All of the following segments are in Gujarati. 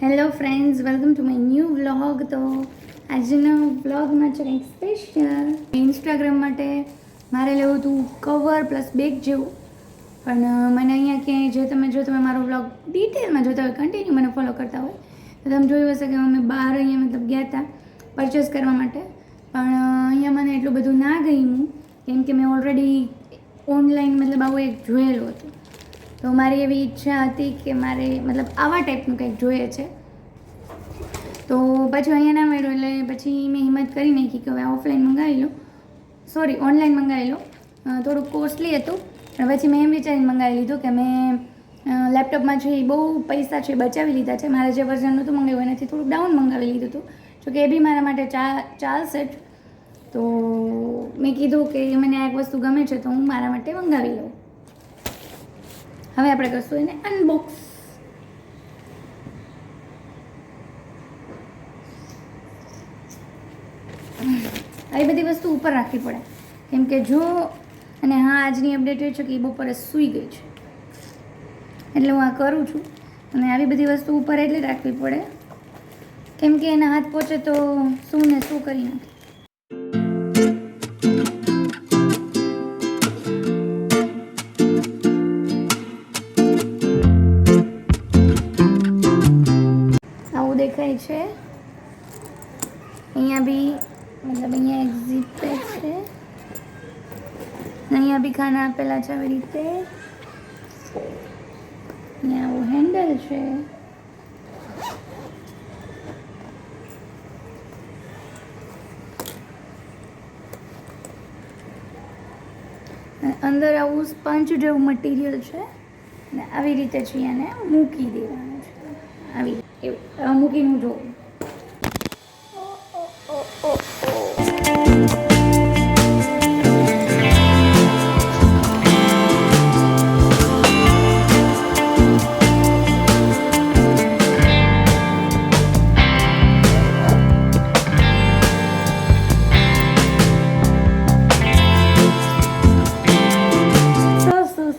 Hello friends, welcome to my new vlog. તો આજના વ્લોગમાં છે કંઈક સ્પેશિયલ. ઇન્સ્ટાગ્રામ માટે મારે લેવું હતું કવર પ્લસ બેગ જેવું, પણ મને અહીંયા ક્યાંય જો તમે મારો વ્લોગ ડિટેલમાં જોતા હોય, કન્ટિન્યુ મને ફોલો કરતા હોય તો તમે જોયું હશે કે અમે બહાર અહીંયા મતલબ ગયા હતા પરચેસ કરવા માટે. પણ અહીંયા મને એટલું બધું ના ગમ્યું કેમ કે મેં ઓલરેડી ઓનલાઈન મતલબ આવું એક જોયેલું હતું. તો મારી એવી ઈચ્છા હતી કે મારે મતલબ આવા ટાઈપનું કંઈક જોઈએ છે. તો પછી અહીંયા ના મળ્યું એટલે પછી મેં હિંમત કરી નાખી કે હવે ઓફલાઈન મંગાવી લો, સોરી ઓનલાઈન મંગાવી લો. થોડુંક કોસ્ટલી હતું પણ પછી મેં એમ વિચારીને મંગાવી લીધું કે મેં લેપટોપમાં છે એ બહુ પૈસા છે બચાવી લીધા છે. મારે જે વર્ઝન નહોતું મંગાવ્યું એનાથી થોડુંક ડાઉન મંગાવી લીધું હતું, જોકે એ બી મારા માટે ચાલશે જ. તો મેં કીધું કે મને આ એક વસ્તુ ગમે છે તો હું મારા માટે મંગાવી લઉં. હવે આપણે કરશું એને અનબોક્સ. આવી બધી વસ્તુ ઉપર રાખવી પડે કેમ કે જો, અને હા આજની અપડેટ એ છે કે એ બપોરે સૂઈ ગઈ છે એટલે હું આ કરું છું. અને આવી બધી વસ્તુ ઉપર એટલે રાખવી પડે કેમ કે એના હાથ પહોંચે તો શું ને શું કરી નાખે. દેખાય છે અહીંયા બી, મતલબ અહીંયા એક ઝીપ છે, અહીંયા બી ખાના આપેલા છે આવી રીતે. અહીંયા આવું હેન્ડલ છે. અંદર આવું સ્પંચ જેવું મટીરિયલ છે અને આવી રીતે છે એને મૂકી દેવાનું છે. આવી એવું મૂકીને જોઉં.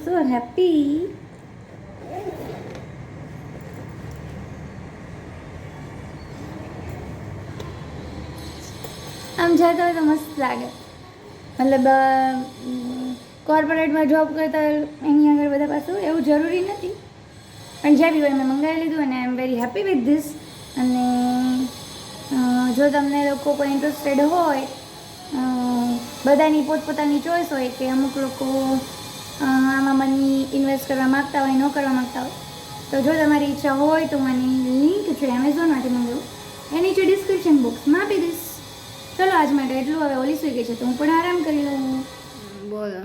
So happy. આમ જતા હોય તો મસ્ત લાગે. મતલબ કોર્પોરેટમાં જોબ કરતા એની આગળ બધા પાછું એવું જરૂરી નથી, પણ જ્યાં બી હોય મેં મંગાવી લીધું અને I am very happy with this. અને જો તમને લોકો કોઈ ઇન્ટરેસ્ટેડ હોય, બધાની પોતપોતાની ચોઈસ હોય કે અમુક લોકો આમાં મની ઇન્વેસ્ટ કરવા માગતા હોય, ન કરવા માગતા હોય, તો જો તમારી ઈચ્છા હોય તો મારી લિંક છે એમેઝોનમાંથી મંગાવું, એ નીચે ડિસ્ક્રિપ્શન બોક્સમાં આપી દઈશ. ચલો આજ માટે એટલું. હવે ઓલી સુઈ ગઈ છે તો હું પણ આરામ કરી લઉં. બોલો.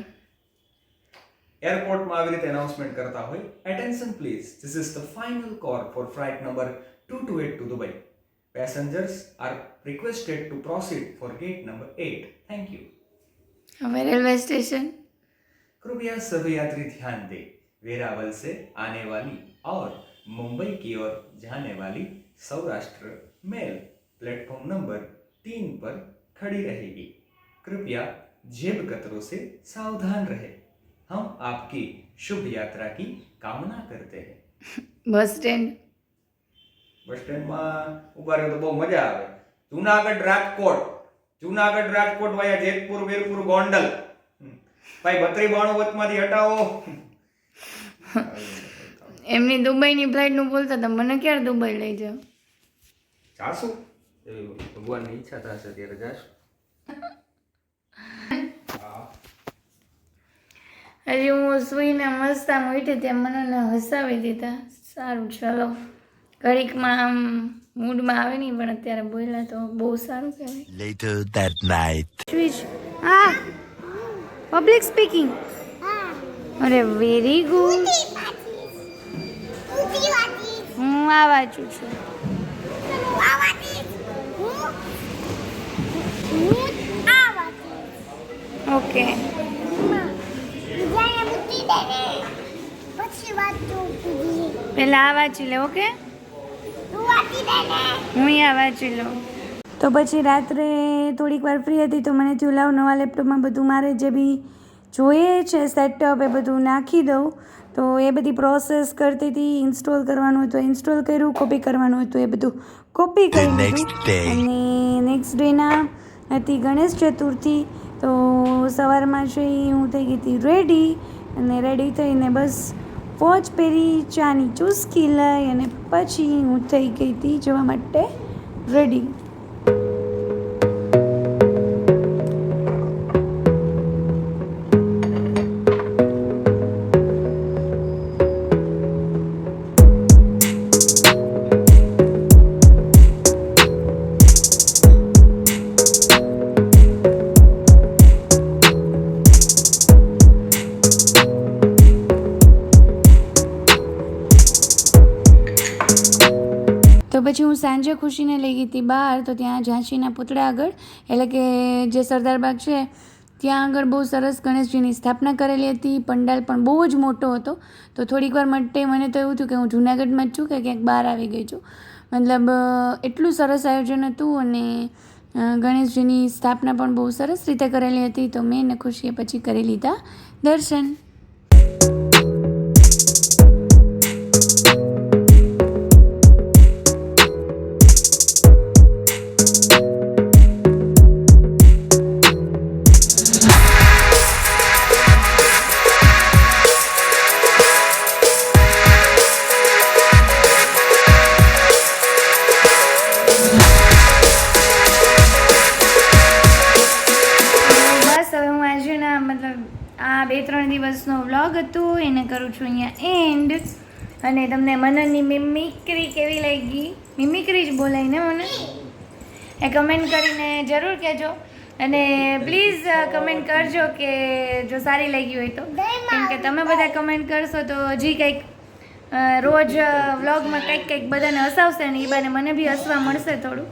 એરપોર્ટમાં આવી રીતે એનાઉન્સમેન્ટ કરતા હોય, attention please, this is the final call for flight number 228 to Dubai. Passengers are requested to proceed for gate number 8. Thank you. હવે રેલવે स्टेशन. कृपया सभी यात्री ध्यान दें, वेरावल से आने वाली और मुंबई की ओर जाने वाली सौराष्ट्र मेल प्लेटफॉर्म नंबर 3 पर खड़ी रहेगी. कृपया जेब कतरों से सावधान रहे. हम आपकी शुभ यात्रा की कामना करते हैं. Bus stand. બસ સ્ટેન્ડમાં ઉભા રહ્યો તો બહુ મજા આવે. જુનાગઢ રાજકોટ વાયા જેતપુર વીરપુર ગોંડલ. ભાઈ 3292 વચમાંથી હટાવો. એમની દુબઈની ફ્લાઇટનું બોલતા હતા, મને ક્યારે દુબઈ લઈ જાઓ? જાશું, ભગવાનની ઈચ્છા થશે ત્યારે જાશું. હજી હું સુઈને મસ્ત આમ ઉઠી ત્યાં મને હસાવી દીધા. સારું, ચલો ઘડીકમાં આમ મૂડમાં આવે નહીં પણ અત્યારે બોલ્યા તો બહુ સારું કહેવાય. Later that night. હા, પબ્લિક સ્પીકિંગ. અરે વેરી ગુડ. હું આ વાંચું છું. ઓકે. પેલા આ વાંચી લે. ઓકે, હું આ વાંચી લઉં. તો પછી રાત્રે થોડીક વાર ફ્રી હતી તો મને થયું લાવ નવા લેપટોપમાં બધું મારે જે બી જોઈએ છે સેટઅપ એ બધું નાખી દઉં. તો એ બધી પ્રોસેસ કરતી હતી. ઇન્સ્ટોલ કરવાનું હતું ઇન્સ્ટોલ કર્યું, કોપી કરવાનું હતું એ બધું કોપી કરી The લીધું. next day. અને નેક્સ્ટ ડેના હતી ગણેશ ચતુર્થી. તો સવારમાં છે ઈ હું થઈ ગઈ હતી રેડી, અને રેડી થઈને બસ વોચ પહેરી, ચાની ચૂસકી લઈ અને પછી હું થઈ ગઈ હતી જવા માટે રેડી. તો પછી હું સાંજે ખુશીને લઈ ગઈ હતી બહાર. તો ત્યાં ઝાંસીના પૂતળા આગળ, એટલે કે જે સરદારબાગ છે ત્યાં આગળ બહુ સરસ ગણેશજીની સ્થાપના કરેલી હતી. પંડાલ પણ બહુ જ મોટો હતો. તો થોડીક વાર માટે મને તો એવું થયું કે હું જૂનાગઢમાં જ છું કે ક્યાંક બહાર આવી ગઈ છું. મતલબ એટલું સરસ આયોજન હતું અને ગણેશજીની સ્થાપના પણ બહુ સરસ રીતે કરેલી હતી. તો મેં ને ખુશીએ પછી કરી લીધા દર્શન. આ 2-3 દિવસનો વ્લોગ હતું એને કરું છું અહીંયા એન્ડ. અને તમને મનનની મિમિક્રી કેવી લાગી, મિમિક્રી જ બોલાય ને મને, એ કમેન્ટ કરીને જરૂર કહેજો. અને પ્લીઝ કમેન્ટ કરજો કે જો સારી લાગી હોય તો, કેમ કે તમે બધા કમેન્ટ કરશો તો હજી કંઈક રોજ વ્લોગમાં કંઈક બધાને હસાવશે ને એ બાને મને બી હસવા મળશે થોડું.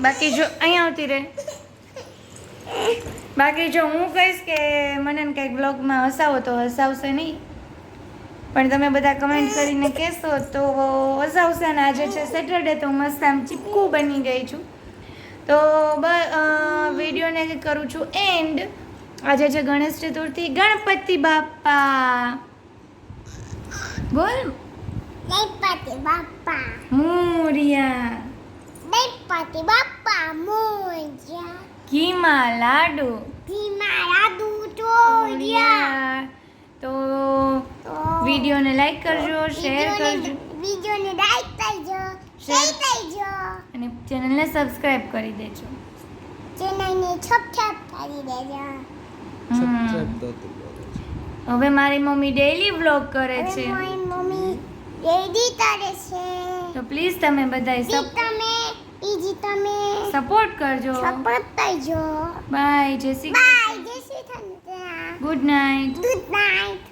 બાકી જો અહીંયા આવતી રહે. બાકી જો હું કહીશ કે મને કંઈક બ્લોગમાં હસાવો તો હસાવશે નહીં, પણ તમે બધા કમેન્ટ કરીને કહેશો તો હસાવશે. અને આજે છે સેટરડે તો મસ્ત આમ ચીપકું બની ગઈ છું. તો વિડીયોને કરું છું એન્ડ. આજે છે ગણેશ ચતુર્થી, ગણપતિ બાપા બોલ, ગણપતિ બાપા મોરિયા, ગણપતિ બાપા મોરિયા, ઘીમાં લાડુ ધીમા લાડુ ચોર્યા. તો વિડીયોને લાઈક કરજો, શેર કરજો, વિડીયોને લાઈક કરજો, શેર કરજો અને ચેનલને સબસ્ક્રાઇબ કરી દેજો. ચેનલને સબસ્ક્રાઇબ કરી દેજો. હવે મારી મમ્મી ડેઈલી વ્લોગ કરે છે, મારી મમ્મી રેડી કરે છે. તો પ્લીઝ તમે બધાય તમે સપોર્ટ કરજો. સપોર્ટ કરજો. બાય, જય શ્રી બાય, જય Shri Krishna. Good night. Good night.